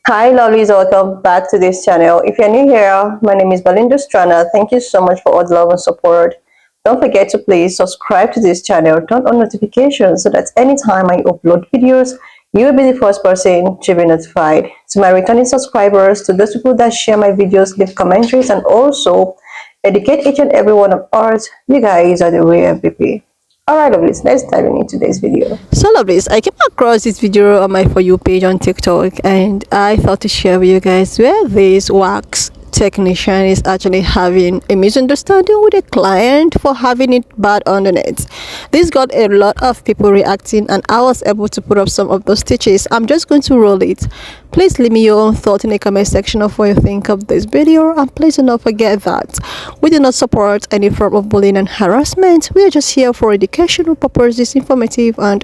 Hi lovelies, welcome back to this channel. If you're new here, my name is Belinda Strana. Thank you so much for all the love and support. Don't forget to please subscribe to this channel, turn on notifications so that anytime I upload videos, you will be the first person to be notified. To my returning subscribers, to those people that share my videos, leave commentaries, and also educate each and every one of us, you guys are the real MVP. Alright lovelies, let's dive into today's video. So lovelies, I came across this video on my For You page on TikTok and I thought to share with you guys where this wax technician is actually having a misunderstanding with a client for having it bad on the net. This got a lot of people reacting and I was able to put up some of those stitches. I'm just going to roll it. Please leave me your own thought in the comment section of what you think of this video, and please do not forget that we do not support any form of bullying and harassment. We are just here for educational purposes, informative, and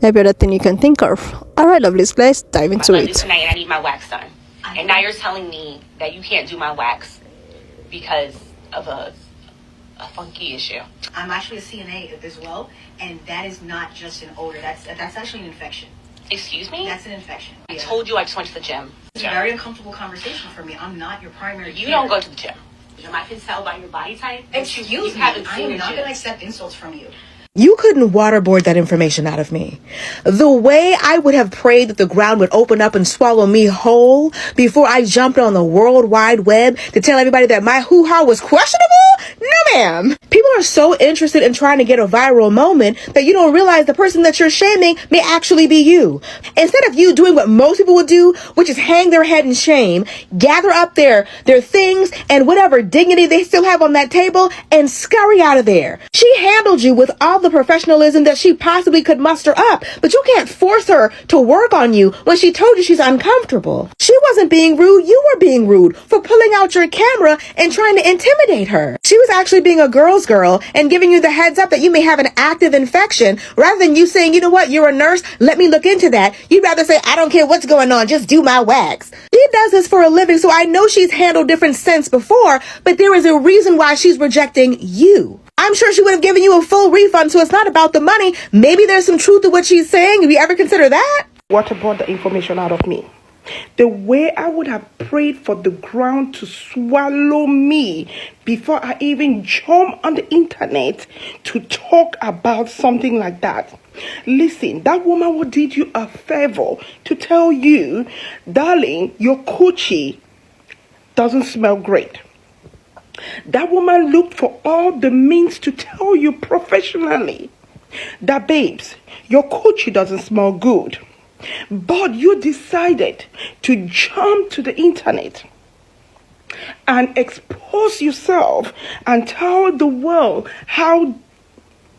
every other thing you can think of. Alright lovelies, let's dive into it. Tonight and I need my wax done. And now you're telling me that you can't do my wax because of a funky issue. I'm actually a CNA as well, and that is not just an odor. That's actually an infection. Excuse me? That's an infection. I told you I just went to the gym. It's a very uncomfortable conversation for me. I'm not your primary You care. don't go to the gym. I can tell by your body type. Excuse you me. haven't I seen am the not gym. going to accept insults from you. You couldn't waterboard that information out of me. The way I would have prayed that the ground would open up and swallow me whole before I jumped on the World Wide Web to tell everybody that my hoo-ha was questionable? No, ma'am. People are so interested in trying to get a viral moment that you don't realize the person that you're shaming may actually be you. Instead of you doing what most people would do, which is hang their head in shame, gather up their things and whatever dignity they still have on that table and scurry out of there. She handled you with all the professionalism that she possibly could muster up, but you can't force her to work on you when she told you she's uncomfortable. She wasn't being rude, you were being rude for pulling out your camera and trying to intimidate her. She was actually being a girl's girl and giving you the heads up that you may have an active infection, rather than you saying, you know what, you're a nurse, let me look into that. You'd rather say, I don't care what's going on, just do my wax. She does this for a living, so I know she's handled different scents before, but there is a reason why she's rejecting you. I'm sure she would have given you a full refund, so it's not about the money. Maybe there's some truth to what she's saying. Have you ever considered that? What brought the information out of me? The way I would have prayed for the ground to swallow me before I even jump on the internet to talk about something like that. Listen, that woman who did you a favor to tell you, darling, your coochie doesn't smell great. That woman looked for all the means to tell you professionally that, babes, your coochie doesn't smell good. But you decided to jump to the internet and expose yourself and tell the world how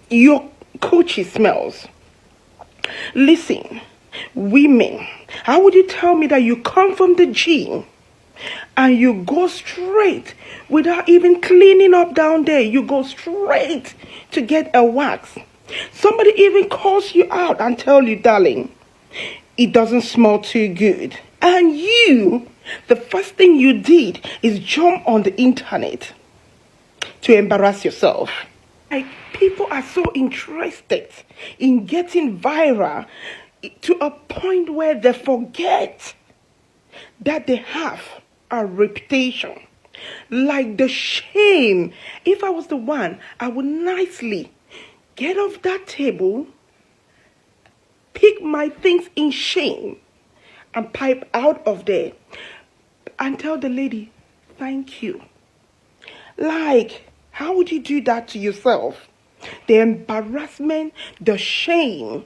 your coochie smells. Listen, women, how would you tell me that you come from the gym and you go straight without even cleaning up down there? You go straight to get a wax. Somebody even calls you out and tell you, darling, it doesn't smell too good. And you, the first thing you did is jump on the internet to embarrass yourself. Like, people are so interested in getting viral to a point where they forget that they have a reputation. Like the shame. If I was the one, I would nicely get off that table, pick my things in shame, and pipe out of there and tell the lady, thank you. Like, how would you do that to yourself? The embarrassment, the shame.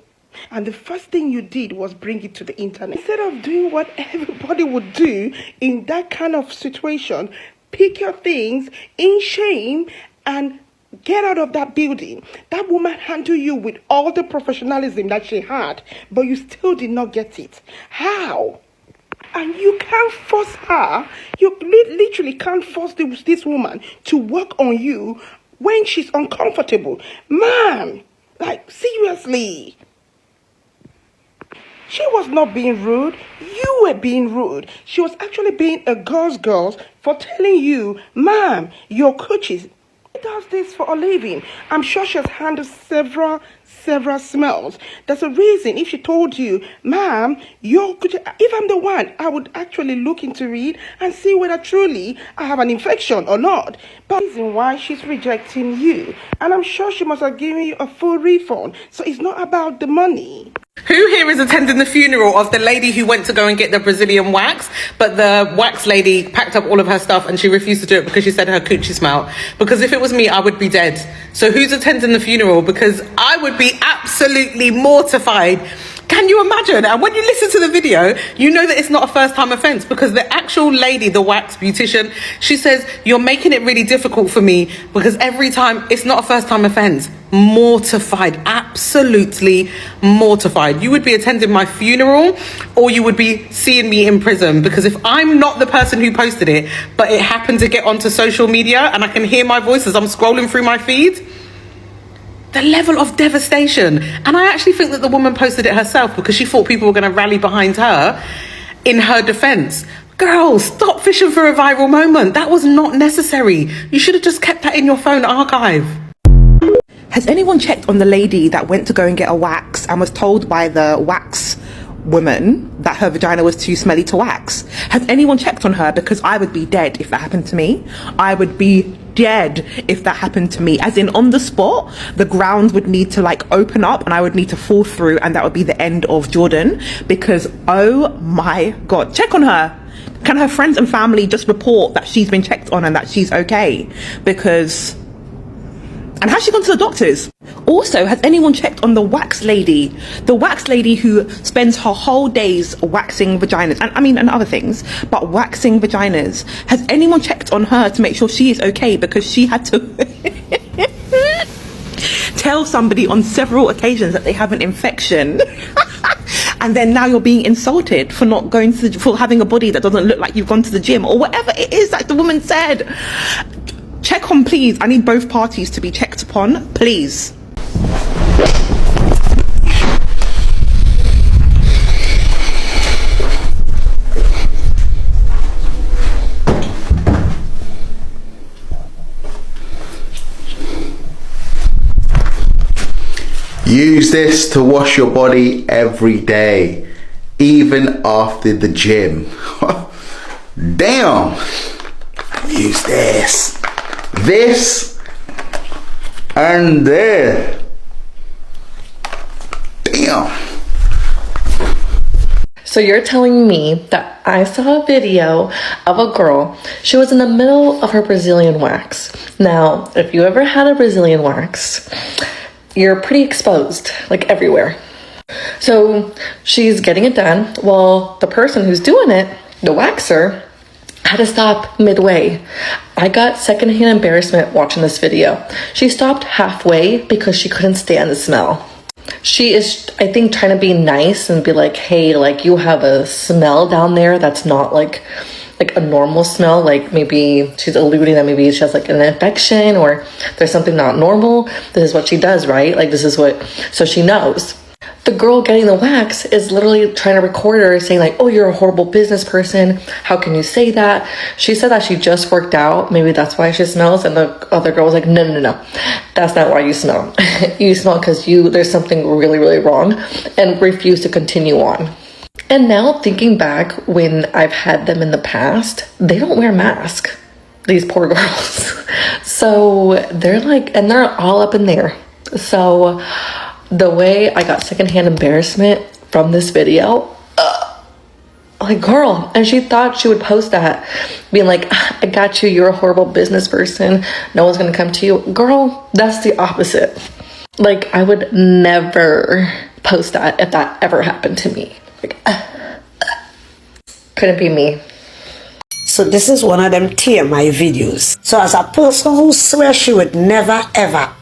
And the first thing you did was bring it to the internet. Instead of doing what everybody would do in that kind of situation, pick your things in shame and get out of that building. That woman handled you with all the professionalism that she had, but you still did not get it. How? And you can't force her. You literally can't force this woman to work on you when she's uncomfortable. Man, like, seriously. She was not being rude. You were being rude. She was actually being a girl's girl for telling you, ma'am, your coochie does this for a living. I'm sure she has handled several smells. There's a reason. If she told you, ma'am, if I'm the one, I would actually look into it and see whether truly I have an infection or not. But the reason why she's rejecting you, and I'm sure she must have given you a full refund. So it's not about the money. Who here is attending the funeral of the lady who went to go and get the Brazilian wax, but the wax lady packed up all of her stuff and she refused to do it because she said her coochie smelled? Because if it was me, I would be dead. So who's attending the funeral? Because I would be absolutely mortified. Can you imagine? And when you listen to the video, you know that it's not a first-time offence, because the actual lady, the wax beautician, she says, you're making it really difficult for me because every time it's not a first-time offence. Mortified, absolutely mortified. You would be attending my funeral or you would be seeing me in prison, because if I'm not the person who posted it, but it happened to get onto social media and I can hear my voice as I'm scrolling through my feed, the level of devastation. And I actually think that the woman posted it herself because she thought people were going to rally behind her in her defense. Girl, stop fishing for a viral moment. That was not necessary. You should have just kept that in your phone archive. Has anyone checked on the lady that went to go and get a wax and was told by the wax woman that her vagina was too smelly to wax? Has anyone checked on her? Because I would be dead if that happened to me. I would be dead if that happened to me. As in, on the spot, the ground would need to like open up and I would need to fall through, and that would be the end of Jordan. Because oh my God, check on her. Can her friends and family just report that she's been checked on and that she's okay? Because... and has she gone to the doctors? Also, has anyone checked on the wax lady? The wax lady who spends her whole days waxing vaginas, and other things, but waxing vaginas. Has anyone checked on her to make sure she is okay? Because she had to tell somebody on several occasions that they have an infection. And then now you're being insulted for not going to for having a body that doesn't look like you've gone to the gym or whatever it is that the woman said. Check on, please. I need both parties to be checked upon, please. Use this to wash your body every day, even after the gym. Damn. Use this and this. Damn. So you're telling me that I saw a video of a girl, she was in the middle of her Brazilian wax. Now, if you ever had a Brazilian wax, you're pretty exposed, like everywhere. So she's getting it done. Well, the person who's doing it, the waxer, had to stop midway. I got secondhand embarrassment watching this video. She stopped halfway because she couldn't stand the smell. She is, I think, trying to be nice and be like, hey, like you have a smell down there that's not like a normal smell. Like maybe she's alluding that maybe she has like an infection or there's something not normal. This is what she does, right? Like this is what, so she knows. The girl getting the wax is literally trying to record her saying like, oh, you're a horrible business person. How can you say that? She said that she just worked out. Maybe that's why she smells. And the other girl was like, no. That's not why you smell. You smell because there's something really, really wrong, and refused to continue on. And now thinking back when I've had them in the past, they don't wear masks. These poor girls. So they're like, and they're all up in there. So the way I got secondhand embarrassment from this video, like girl, and she thought she would post that being like, I got you, you're a horrible business person, no one's gonna come to you. Girl, that's the opposite. Like I would never post that if that ever happened to me. Like, couldn't be me. So this is one of them TMI videos. So as a person who swears she would never ever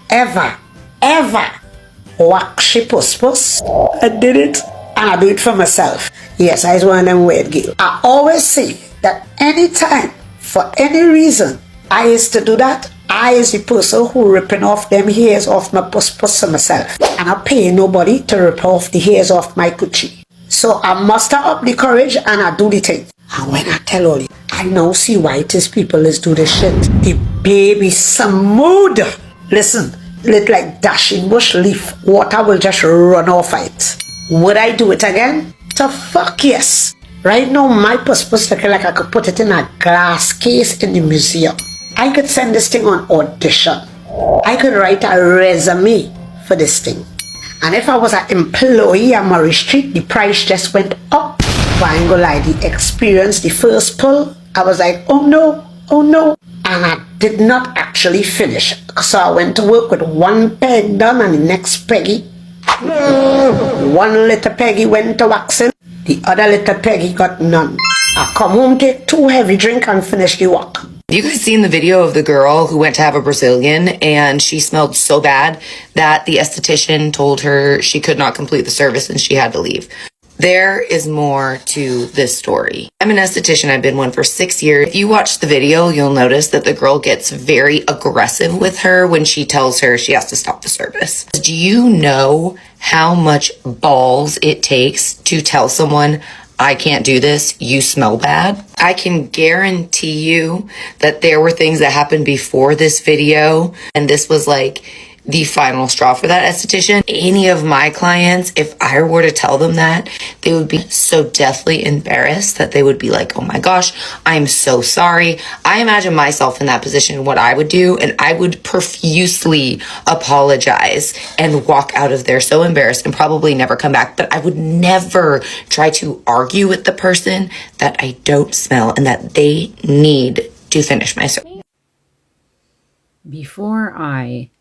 wax she puss, I did it, and I do it for myself. Yes, I was one of them weird girls. I always say that anytime, for any reason, I used to do that, I is the person who ripping off them hairs off my puss myself. And I pay nobody to rip off the hairs off my coochie. So I muster up the courage and I do the thing. And when I tell all you, I I now see why it is people is do this shit. The baby smooth. Listen, lit like dashing bush leaf. Water will just run off it. Would I do it again? The fuck yes. Right now, my puss looking like I could put it in a glass case in the museum. I could send this thing on audition. I could write a resume for this thing. And if I was an employee at Murray Street, the price just went up. But I ain't gonna lie, the experience, the first pull, I was like, oh no. And I did not actually finish. So I went to work with one peg done and the next peggy. One little peggy went to waxing. The other little peggy got none. I come home, take 2 heavy drink and finish the work. You guys seen the video of the girl who went to have a Brazilian and she smelled so bad that the esthetician told her she could not complete the service and she had to leave. There is more to this story. I'm an esthetician. I've been one for 6 years. If you watch the video, you'll notice that the girl gets very aggressive with her when she tells her she has to stop the service. Do you know how much balls it takes to tell someone, I can't do this, you smell bad? I can guarantee you that there were things that happened before this video, and this was like the final straw for that esthetician. Any of my clients, if I were to tell them that, they would be so deathly embarrassed that they would be like, oh my gosh, I'm so sorry. I imagine myself in that position, what I would do, and I would profusely apologize and walk out of there so embarrassed and probably never come back. But I would never try to argue with the person that I don't smell and that they need to finish my service. Before I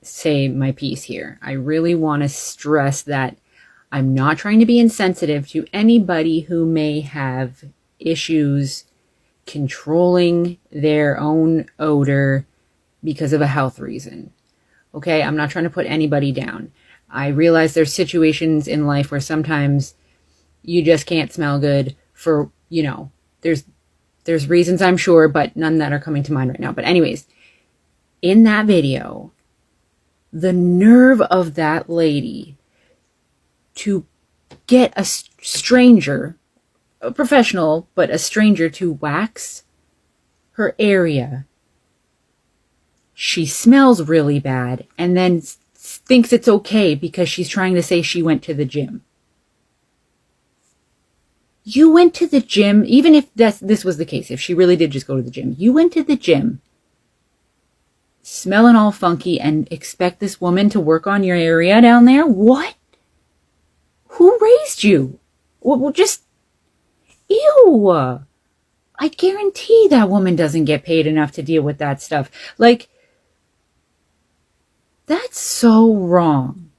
say my piece here, I really want to stress that I'm not trying to be insensitive to anybody who may have issues controlling their own odor because of a health reason. Okay, I'm not trying to put anybody down. I realize there's situations in life where sometimes you just can't smell good for, you know, there's reasons, I'm sure, but none that are coming to mind right now. But anyways, in that video, the nerve of that lady to get a stranger, a professional, but a stranger to wax her area. She smells really bad and then thinks it's okay because she's trying to say she went to the gym. You went to the gym, even if this was the case, if she really did just go to the gym, you went to the gym smelling all funky and expect this woman to work on your area down there? What? Who raised you? Well, just, ew. I guarantee that woman doesn't get paid enough to deal with that stuff. Like, that's so wrong.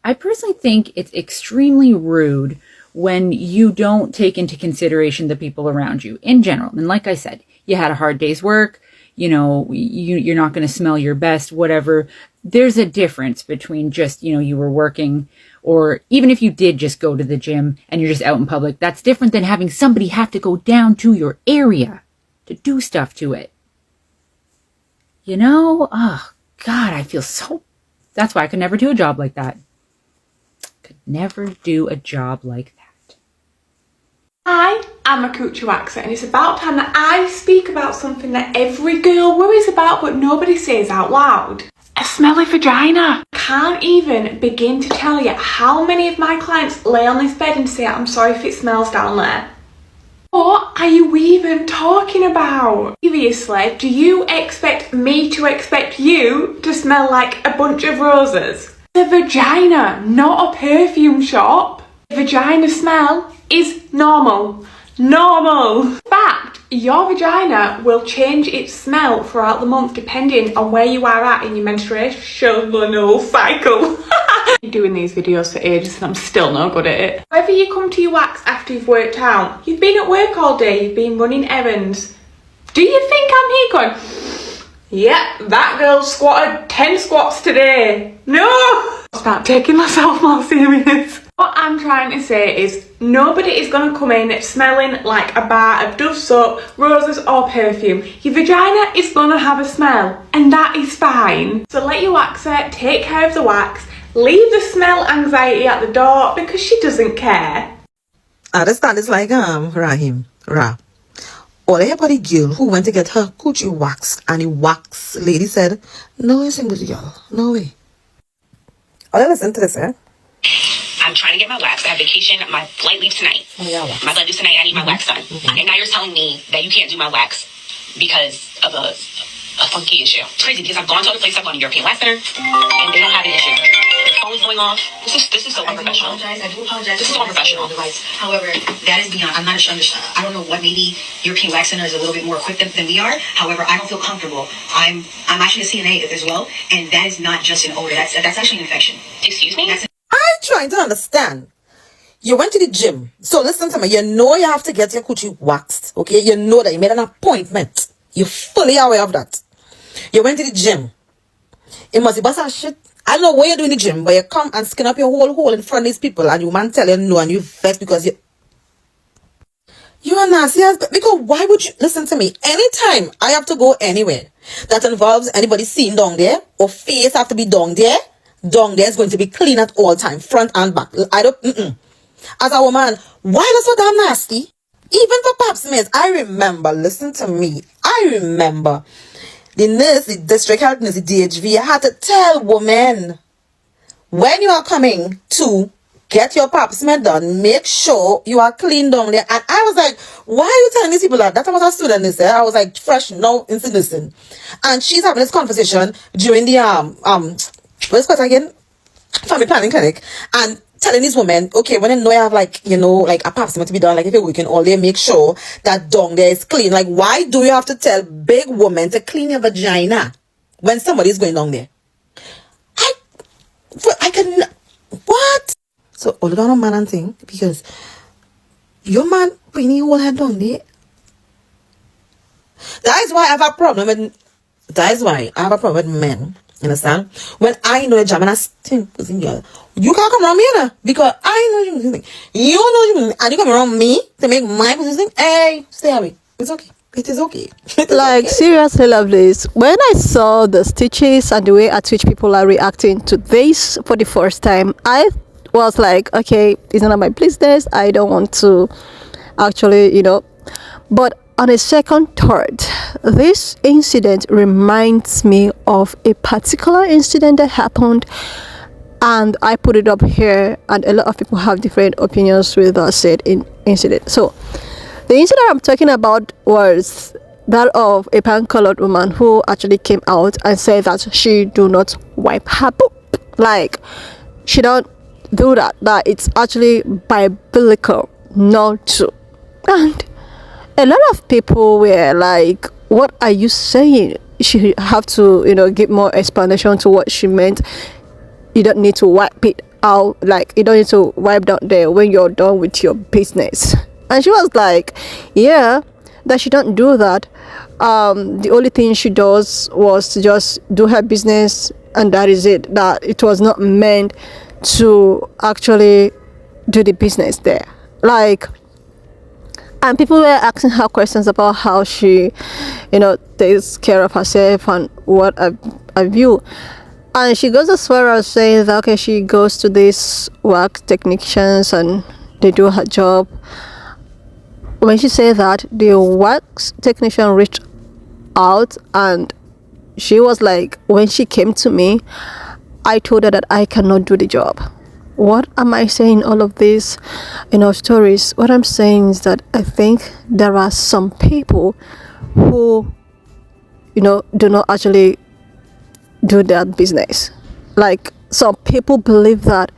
I personally think it's extremely rude when you don't take into consideration the people around you in general. And like I said, you had a hard day's work. You know, you're not going to smell your best, whatever. There's a difference between just, you know, you were working, or even if you did just go to the gym and you're just out in public, that's different than having somebody have to go down to your area to do stuff to it. You know, oh God, I feel so, that's why I could never do a job like that. Could never do a job like that. I am a coochie waxer, and it's about time that I speak about something that every girl worries about but nobody says out loud. A smelly vagina. I can't even begin to tell you how many of my clients lay on this bed and say, I'm sorry if it smells down there. What are you even talking about? Seriously, do you expect me to expect you to smell like a bunch of roses? The vagina, not a perfume shop. The vagina smell is normal. Normal. In fact, your vagina will change its smell throughout the month depending on where you are at in your menstruational cycle. I've been doing these videos for ages and I'm still no good at it. Whether you come to your wax after you've worked out, you've been at work all day, you've been running errands. Do you think I'm here going, yep, that girl squatted 10 squats today? No! Start taking myself more serious. What I'm trying to say is nobody is going to come in smelling like a bar of Dove soap, roses or perfume. Your vagina is going to have a smell and that is fine. So let your waxer take care of the wax, leave the smell anxiety at the door because she doesn't care. Understand it's like Rahim, Or everybody girl who went to get her coochie waxed, and the wax lady said, no, it's English girl. No way. Oh, listen to this, eh? I'm trying to get my wax. I have vacation. My flight leaves tonight. My flight leaves tonight. I need my wax done. And now you're telling me that you can't do my wax because of a funky issue. It's crazy because I've gone to other places. I've gone to European Wax Center, and they don't have an issue. The phone's going off. This is so unprofessional. I do apologize. This is so unprofessional. However, that is beyond. I'm not sure. I don't know what. Maybe European Wax Center is a little bit more equipped than we are. However, I don't feel comfortable. I'm actually a CNA as well, and that is not just an odor. That's actually an infection. Excuse me. I'm trying to understand. You went to the gym. So listen to me. You know you have to get your coochie waxed. Okay? You know that you made an appointment. You're fully aware of that. You went to the gym. It must be basa shit. I don't know what you do in the gym, but you come and skin up your whole hole in front of these people, and you man tell you no, and you vex because you are nasty as, because why would you listen to me? Anytime I have to go anywhere that involves anybody seen down there, or face have to be down there is going to be clean at all time, front and back. I don't As a woman, why that's so damn nasty? Even for Pap Smears, I remember, listen to me, I remember the nurse, the district health nurse, the DHV, I had to tell women, when you are coming to get your Pap smear done, make sure you are clean down there. And I was like, why are you telling these people that? That was a student this year. I was like, fresh, no incident. And she's having this conversation during the what's it called again? Family planning clinic. And telling these women, okay, when you know you have like a Pap smear to be done, like if you're working all day, make sure that down there is clean. Like, why do you have to tell big women to clean your vagina when somebody's going down there? I can, what? So, all down on man and thing, because your man putting your whole head down there. That is why I have a problem with men. You understand? When I know a jam and I think, you can't come around me, you know, because I know you think. You know you, and you come around me to make my position. Hey, stay away. It's okay. It is okay. Like, seriously, love this. When I saw the stitches and the way at which people are reacting to this for the first time, I was like, okay, it's none of my business. I don't want to actually, But on a second thought, this incident reminds me of a particular incident that happened, and I put it up here, and a lot of people have different opinions with that said incident. So the incident I'm talking about was that of a pan-colored woman who actually came out and said that she do not wipe her poop. Like, she don't do that. That it's actually biblical not to. And a lot of people were like, what are you saying? She have to, give more explanation to what she meant. You don't need to wipe it out. Like, you don't need to wipe down there when you're done with your business. And she was like, yeah, that she don't do that. The only thing she does was to just do her business, and that is it. That it was not meant to actually do the business there. Like, and people were asking her questions about how she, takes care of herself and what I view. And she goes as far as saying that, okay, she goes to these wax technicians and they do her job. When she said that, the wax technician reached out, and she was like, when she came to me, I told her that I cannot do the job. What am I saying all of these stories? What I'm saying is that I think there are some people who do not actually do that business. Like, some people believe that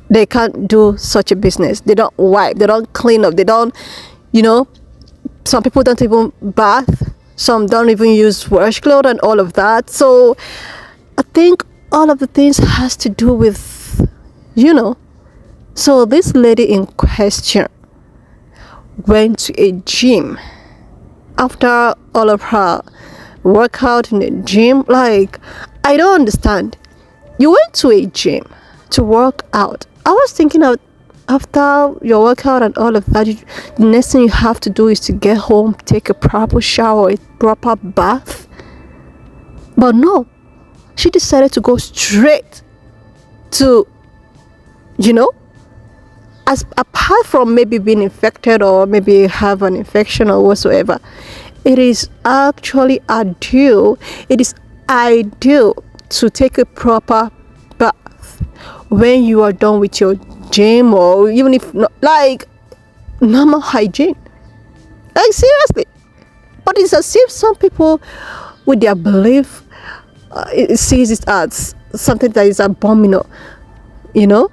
they can't do such a business. They don't wipe, they don't clean up, they don't, some people don't even bath, some don't even use washcloth and all of that. So I think all of the things has to do with, So this lady in question went to a gym after all of her workout in the gym. Like, I don't understand. You went to a gym to work out. I was thinking of, after your workout and all of that, the next thing you have to do is to get home, take a proper shower, a proper bath. But no, she decided to go straight to, as apart from maybe being infected or maybe have an infection or whatsoever, it is actually ideal. It is ideal to take a proper bath when you are done with your gym, or even if not, like normal hygiene. Like seriously. But it's as if some people, with their belief, it sees it as something that is abominable, you know.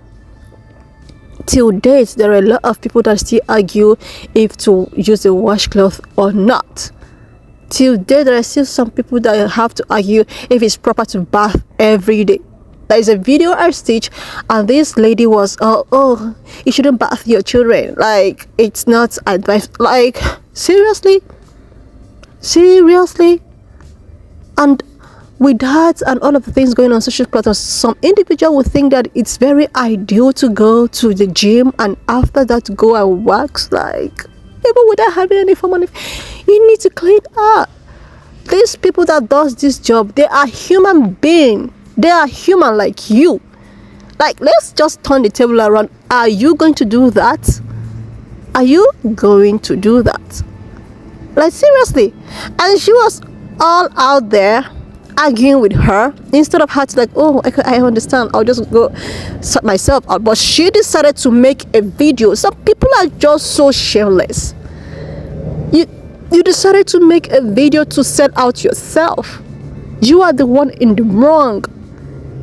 Till date, there are a lot of people that still argue if to use a washcloth or not. Till date, there are still some people that have to argue if it's proper to bath every day. There is a video I stitched, and this lady was, oh, you shouldn't bath your children. Like, it's not advised. Like, seriously? And with that and all of the things going on social platforms, some individual would think that it's very ideal to go to the gym and after that go and wax, like, even without having any form of, you need to clean up. These people that does this job, they are human beings. They are human like you. Like, let's just turn the table around. Are you going to do that? Are you going to do that? Like, seriously. And she was all out there arguing with her, instead of her to like, oh, I understand, I'll just go sort myself out. But she decided to make a video. Some people are just so shameless. You decided to make a video to sell out yourself. You are the one in the wrong.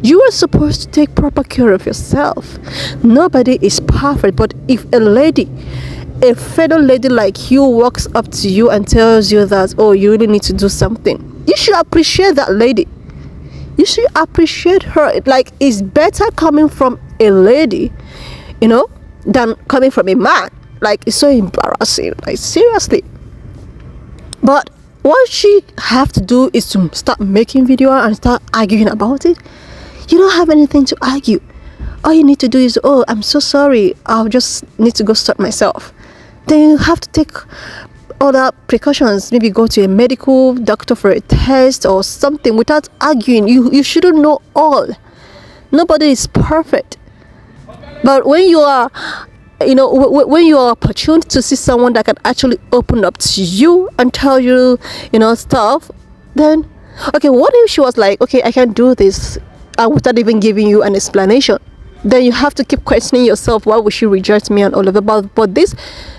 You are supposed to take proper care of yourself. Nobody is perfect, but if a fellow lady like you walks up to you and tells you that, oh, you really need to do something, you should appreciate that lady. You should appreciate her. Like, it's better coming from a lady, you know, than coming from a man. Like, it's so embarrassing. Like, seriously. But what she have to do is to start making video and start arguing about it. You don't have anything to argue. All you need to do is, oh, I'm so sorry, I'll just need to go sort myself. Then you have to take other precautions, maybe go to a medical doctor for a test or something without arguing. You shouldn't know all. Nobody is perfect. But when you are, you know, when you are opportune to see someone that can actually open up to you and tell you, you know, stuff, then, okay, what if she was like, okay, I can't do this, and without even giving you an explanation? Then you have to keep questioning yourself, why would she reject me and all of that. But this,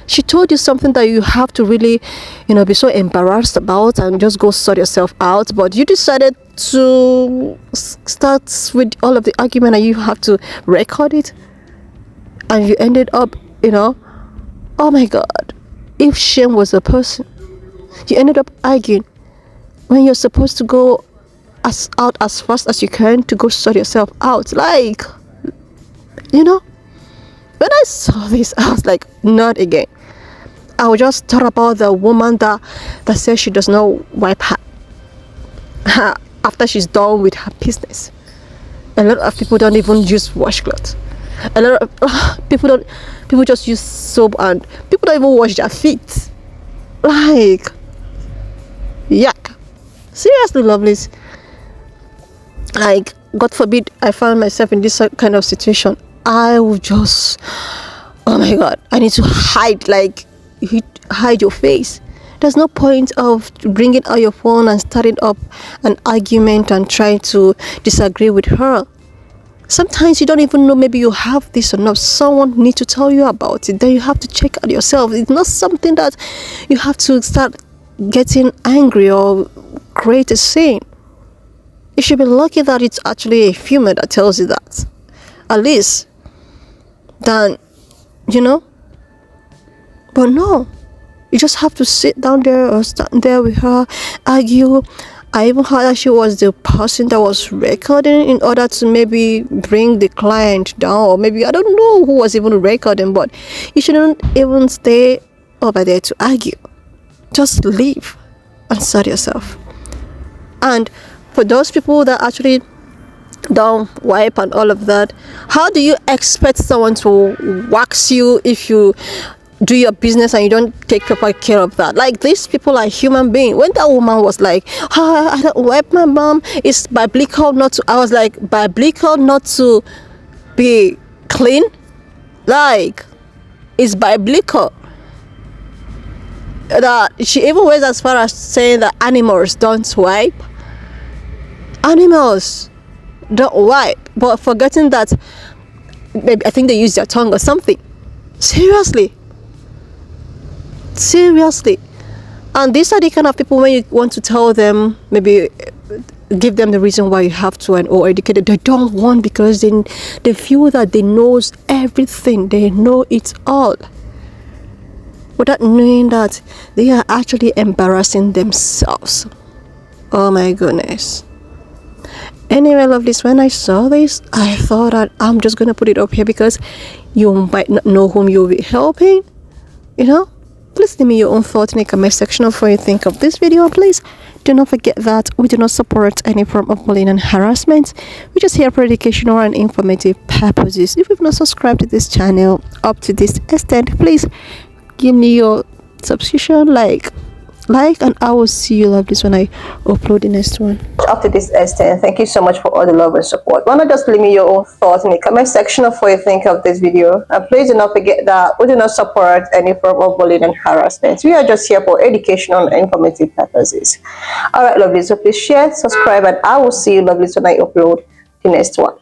she told you something that you have to really, you know, be so embarrassed about and just go sort yourself out. But you decided to start with all of the argument and you have to record it. And you ended up, you know, oh my God, if shame was a person, you ended up arguing when you're supposed to go out as fast as you can to go sort yourself out. Like, you know, when I saw this, I was like, not again. I was just thought about the woman that says she does not wipe her after she's done with her business. A lot of people don't even use washcloth. A lot of people just use soap, and people don't even wash their feet. Like, yuck. Seriously, lovelies. Like, God forbid I found myself in this kind of situation, I would just, oh my God, I need to hide, like, hide your face. There's no point of bringing out your phone and starting up an argument and trying to disagree with her. Sometimes you don't even know, maybe you have this or not. Someone needs to tell you about it. Then you have to check out yourself. It's not something that you have to start getting angry or create a scene. You should be lucky that it's actually a female that tells you that. At least. Then, you know. But no. You just have to sit down there or stand there with her, argue. I even heard that she was the person that was recording in order to maybe bring the client down, or maybe, I don't know who was even recording, but you shouldn't even stay over there to argue. Just leave and sort yourself. And for those people that actually don't wipe and all of that, how do you expect someone to wax you if you do your business and you don't take proper care of that? Like, these people are human beings. When that woman was like, I don't wipe my bum, it's biblical not to, I was like, biblical not to be clean? Like, is biblical. That she even went as far as saying that animals don't wipe. Animals don't wipe, but forgetting that maybe I think they use their tongue or something. Seriously. And these are the kind of people when you want to tell them, maybe give them the reason why you have to and or educated, they don't want, because they feel that they knows everything, they know it all, without knowing that they are actually embarrassing themselves. Oh my goodness. Anyway, lovelies, when I saw this, I thought that I'm just gonna put it up here because you might not know whom you'll be helping, you know. Please leave me your own thoughts in the comment section of what you think of this video. Please do not forget that we do not support any form of bullying and harassment. We just here for educational and informative purposes. If you've not subscribed to this channel up to this extent, please give me your subscription, like, and I will see you lovelies when I upload the next one. Up to this extent, thank you so much for all the love and support. Why not just leave me your own thoughts in the comment section of what you think of this video, and please do not forget that we do not support any form of bullying and harassment. We are just here for educational and informative purposes. All right, lovelies, so please share, subscribe, and I will see you lovelies when I upload the next one.